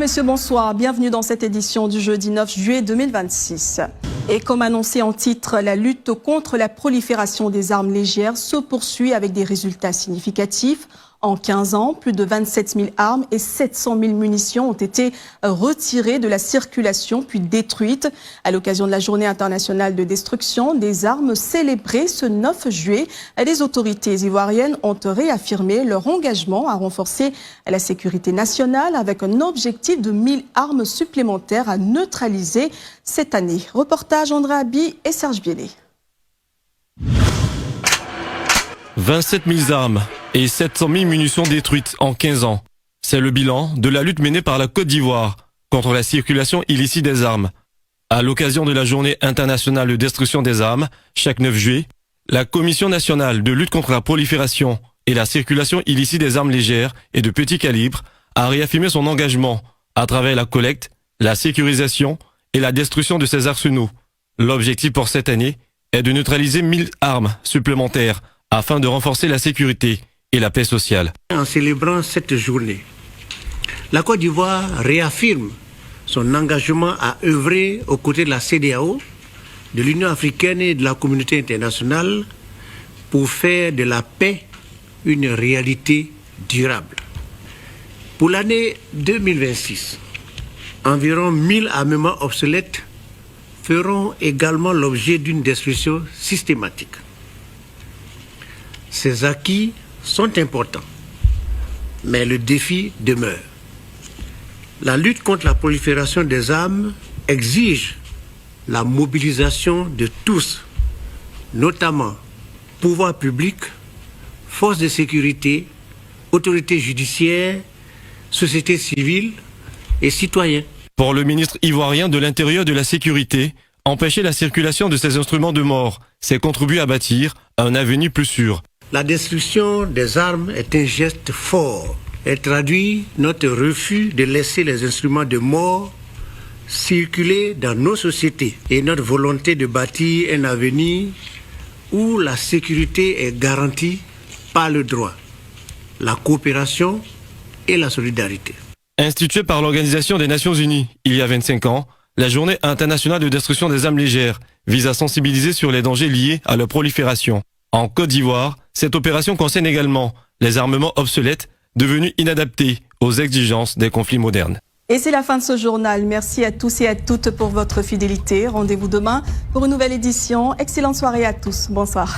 Mesdames, Messieurs, bonsoir. Bienvenue dans cette édition du jeudi 9 juillet 2026. Et comme annoncé en titre, la lutte contre la prolifération des armes légères se poursuit avec des résultats significatifs. En 15 ans, plus de 27 000 armes et 700 000 munitions ont été retirées de la circulation puis détruites. À l'occasion de la Journée internationale de destruction des armes célébrée ce 9 juillet, les autorités ivoiriennes ont réaffirmé leur engagement à renforcer la sécurité nationale avec un objectif de 1000 armes supplémentaires à neutraliser cette année. Reportage André Abi et Serge Bielé. 27 000 armes et 700 000 munitions détruites en 15 ans. C'est le bilan de la lutte menée par la Côte d'Ivoire contre la circulation illicite des armes. À l'occasion de la Journée internationale de destruction des armes, chaque 9 juillet, la Commission nationale de lutte contre la prolifération et la circulation illicite des armes légères et de petit calibre a réaffirmé son engagement à travers la collecte, la sécurisation et la destruction de ces arsenaux. L'objectif pour cette année est de neutraliser 1000 armes supplémentaires afin de renforcer la sécurité et la paix sociale. En célébrant cette journée, la Côte d'Ivoire réaffirme son engagement à œuvrer aux côtés de la CEDEAO, de l'Union africaine et de la communauté internationale pour faire de la paix une réalité durable. Pour l'année 2026, environ 1000 armements obsolètes feront également l'objet d'une destruction systématique. Ces acquis sont importants, mais le défi demeure. La lutte contre la prolifération des armes exige la mobilisation de tous, notamment pouvoirs publics, forces de sécurité, autorités judiciaires, société civile et citoyens. Pour le ministre ivoirien de l'Intérieur et de la Sécurité, empêcher la circulation de ces instruments de mort, c'est contribuer à bâtir un avenir plus sûr. La destruction des armes est un geste fort. Elle traduit notre refus de laisser les instruments de mort circuler dans nos sociétés et notre volonté de bâtir un avenir où la sécurité est garantie par le droit, la coopération et la solidarité. Instituée par l'Organisation des Nations Unies il y a 25 ans, la Journée internationale de destruction des armes légères vise à sensibiliser sur les dangers liés à leur prolifération. En Côte d'Ivoire, cette opération concerne également les armements obsolètes devenus inadaptés aux exigences des conflits modernes. Et c'est la fin de ce journal. Merci à tous et à toutes pour votre fidélité. Rendez-vous demain pour une nouvelle édition. Excellente soirée à tous. Bonsoir.